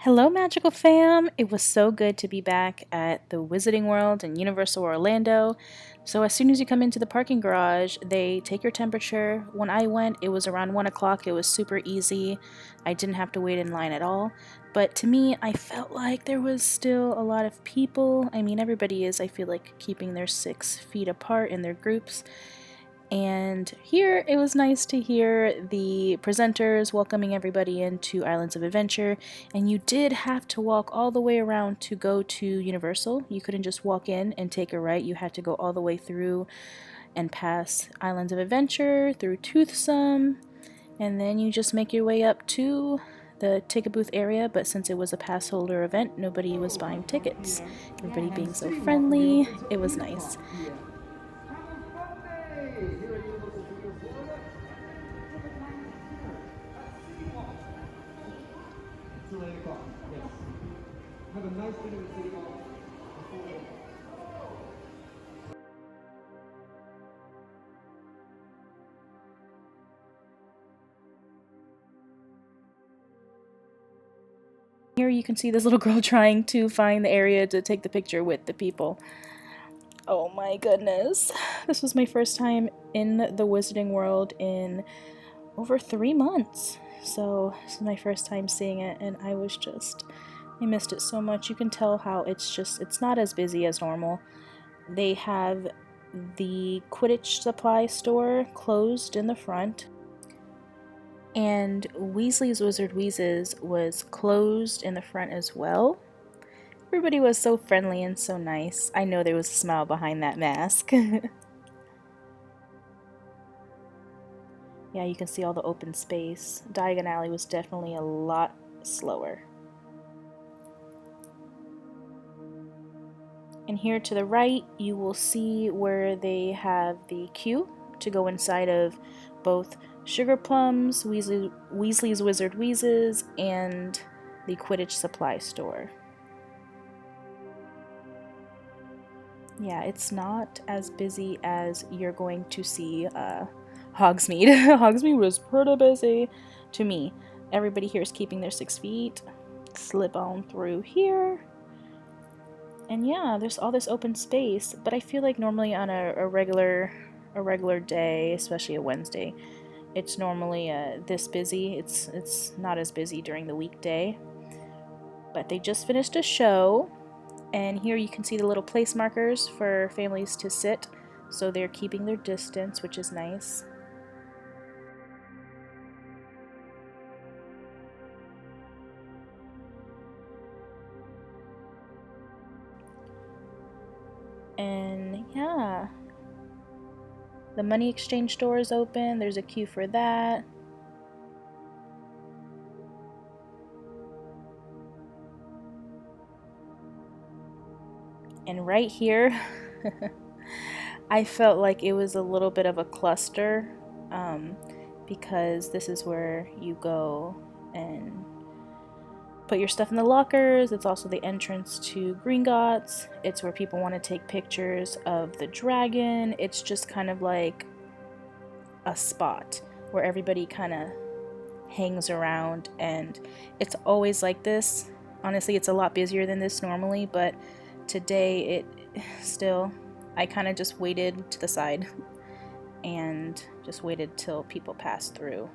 Hello, Magical Fam! It was so good to be back at the Wizarding World in Universal Orlando. So as soon as you come into the parking garage, they take your temperature. When I went, it was around 1 o'clock. It was super easy. I didn't have to wait in line at all. But to me, I felt like there was still a lot of people. I mean, everybody is, I feel like, keeping their 6 feet apart in their groups. And here it was nice to hear the presenters welcoming everybody into Islands of Adventure, and you did have to walk all the way around to go to Universal. You couldn't just walk in and take a right, you had to go all the way through and pass Islands of Adventure, through Toothsome, and then you just make your way up to the ticket booth area. But since it was a pass holder event, nobody was buying tickets. Everybody being so friendly, it was nice. Have a nice dinner with City Hall. Here you can see this little girl trying to find the area to take the picture with the people. Oh my goodness. This was my first time in the Wizarding World in over 3 months. So this is my first time seeing it, and I missed it so much. You can tell how it's not as busy as normal. They have the Quidditch supply store closed in the front, and Weasley's Wizard Wheezes was closed in the front as well. Everybody was so friendly and so nice. I know there was a smile behind that mask. Yeah, you can see all the open space. Diagon Alley was definitely a lot slower. And here to the right, you will see where they have the queue to go inside of both Sugar Plums, Weasley's Wizard Wheezes, and the Quidditch supply store. Yeah, it's not as busy as you're going to see Hogsmeade. Hogsmeade was pretty busy to me. Everybody here is keeping their 6 feet. Slip on through here. And yeah, there's all this open space, but I feel like normally on a regular day, especially a Wednesday, it's normally this busy. It's not as busy during the weekday. But they just finished a show, and here you can see the little place markers for families to sit, so they're keeping their distance, which is nice. And yeah, the money exchange store is open. There's a queue for that. And right here, I felt like it was a little bit of a cluster, because this is where you go and put your stuff in the lockers. It's also the entrance to Gringotts. It's where people want to take pictures of the dragon. It's just kind of like a spot where everybody kind of hangs around, and it's always like this. Honestly, it's a lot busier than this normally, but today I kind of just waited to the side and just waited till people passed through.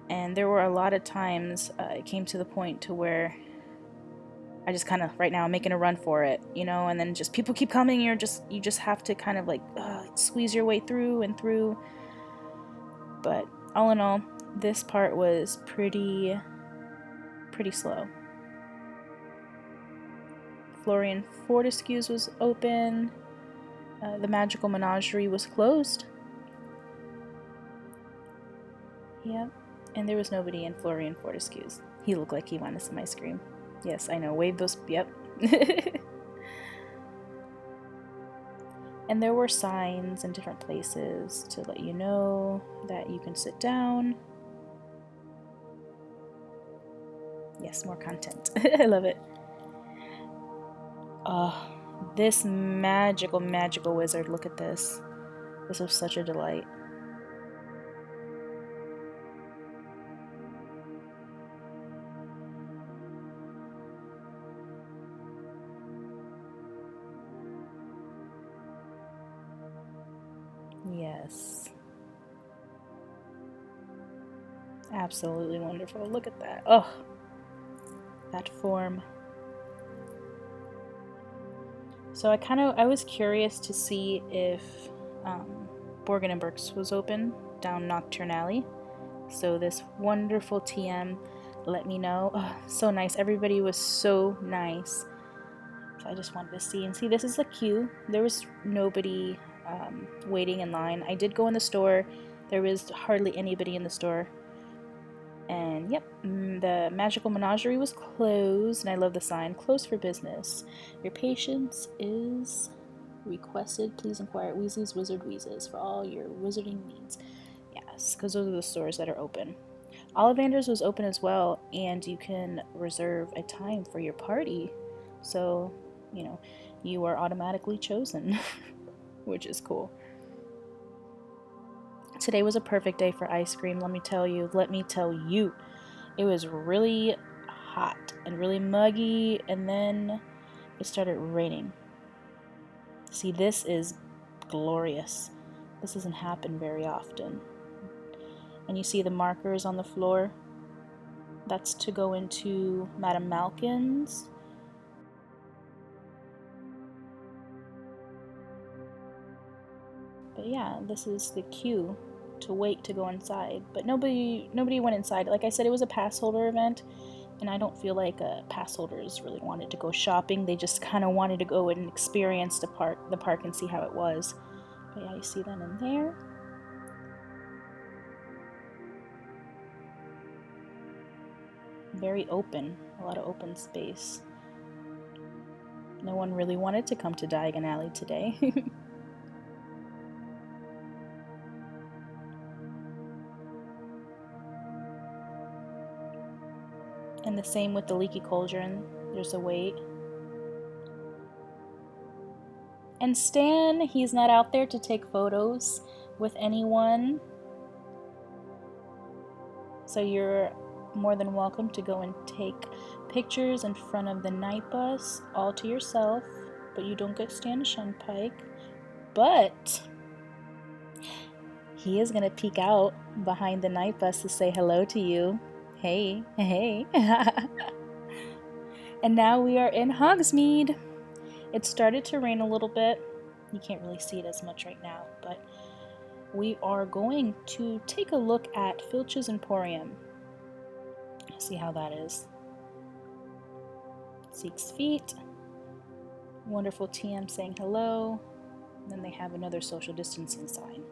And there were a lot of times it came to the point to where I just kind of, right now, I'm making a run for it, and then just people keep coming, you just have to kind of like squeeze your way through and through. But all in all, this part was pretty slow. Florian Fortescue's was open. The Magical Menagerie was closed. Yep. And there was nobody in Florian Fortescue's. He looked like he wanted some ice cream. Yes, I know. Wave those. Yep. And there were signs in different places to let you know that you can sit down. Yes, more content. I love it. This magical wizard. Look at this. This was such a delight. Yes. Absolutely wonderful. Look at that. Oh, that form. So I was curious to see if Borgin and Burke's was open down Nocturne Alley. So this wonderful TM let me know. Oh, so nice. Everybody was so nice. So I just wanted to see. And see, this is the queue. There was nobody waiting in line. I did go in the store. There was hardly anybody in the store. And yep, the Magical Menagerie was closed. And I love the sign, closed for business. Your patience is requested. Please inquire at Weasley's Wizard Wheezes for all your wizarding needs. Yes, because those are the stores that are open. Ollivander's was open as well, and you can reserve a time for your party. So, you are automatically chosen, which is cool. Today was a perfect day for ice cream, let me tell you. It was really hot and really muggy, and then it started raining. See, this is glorious. This doesn't happen very often. And you see the markers on the floor? That's to go into Madame Malkin's. But yeah, this is the queue to wait to go inside. But nobody went inside. Like I said, it was a pass holder event, and I don't feel like pass holders really wanted to go shopping. They just kind of wanted to go and experience the park and see how it was. But yeah, you see that in there. Very open, a lot of open space. No one really wanted to come to Diagon Alley today. And the same with the Leaky Cauldron. There's a wait. And Stan, he's not out there to take photos with anyone. So you're more than welcome to go and take pictures in front of the night bus all to yourself, but you don't get Stan Shunpike. But he is going to peek out behind the night bus to say hello to you. Hey, hey. And now we are in Hogsmeade. It started to rain a little bit. You can't really see it as much right now, but we are going to take a look at Filch's Emporium. See how that is. 6 feet. Wonderful TM saying hello. And then they have another social distancing sign.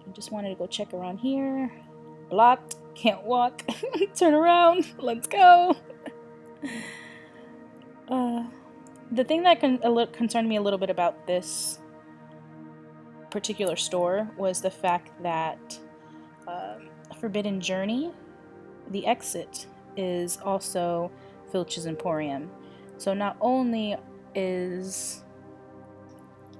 I just wanted to go check around here. Blocked. Can't walk. Turn around. Let's go. The thing that concerned me a little bit about this particular store was the fact that Forbidden Journey, the exit, is also Filch's Emporium. So not only is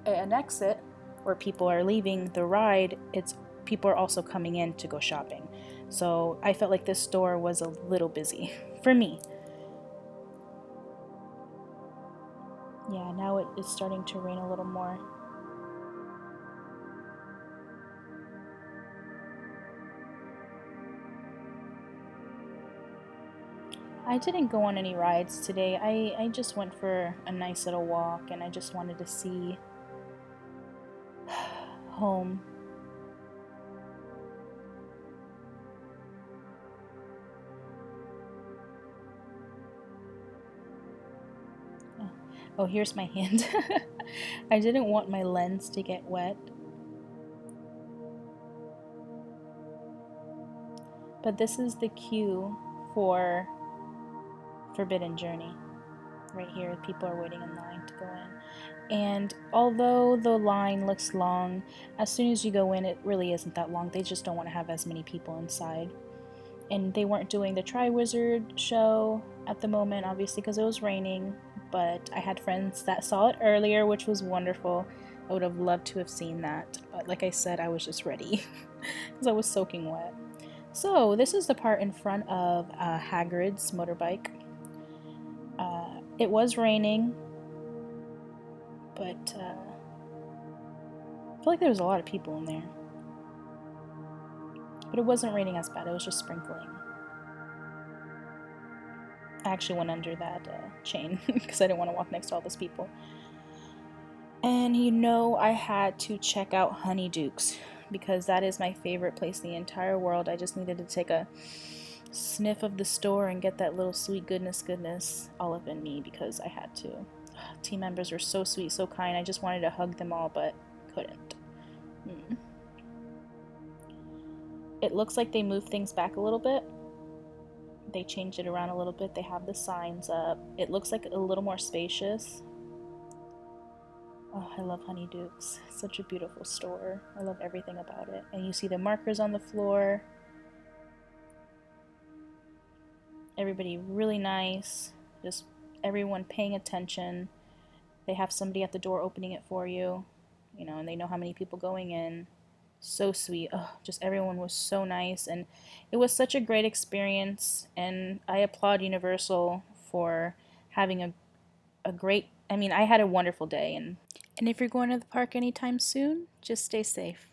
an exit where people are leaving the ride, it's people are also coming in to go shopping. So I felt like this store was a little busy for me. Yeah, now it is starting to rain a little more. I didn't go on any rides today. I just went for a nice little walk, and I just wanted to see home. Oh, here's my hand. I didn't want my lens to get wet. But this is the queue for Forbidden Journey. Right here, people are waiting in line to go in. And although the line looks long, as soon as you go in, it really isn't that long. They just don't want to have as many people inside. And they weren't doing the Triwizard show at the moment, obviously, because it was raining. But I had friends that saw it earlier, which was wonderful. I would have loved to have seen that. But like I said, I was just ready because I was soaking wet. So this is the part in front of Hagrid's motorbike. It was raining, but feel like there was a lot of people in there. But it wasn't raining as bad, it was just sprinkling. I actually went under that chain because I didn't want to walk next to all those people. And I had to check out Honeyduke's because that is my favorite place in the entire world. I just needed to take a sniff of the store and get that little sweet goodness all up in me because I had to. Team members were so sweet, so kind. I just wanted to hug them all, but couldn't. It looks like they moved things back a little bit. They changed it around a little bit. They have the signs up. It looks like a little more spacious. Oh, I love Honeyduke's. It's such a beautiful store. I love everything about it. And you see the markers on the floor. Everybody really nice. Just everyone paying attention. They have somebody at the door opening it for you, and they know how many people going in. So sweet. Oh, just everyone was so nice, and it was such a great experience. And I applaud Universal for having a great. I had a wonderful day, and if you're going to the park anytime soon, just stay safe.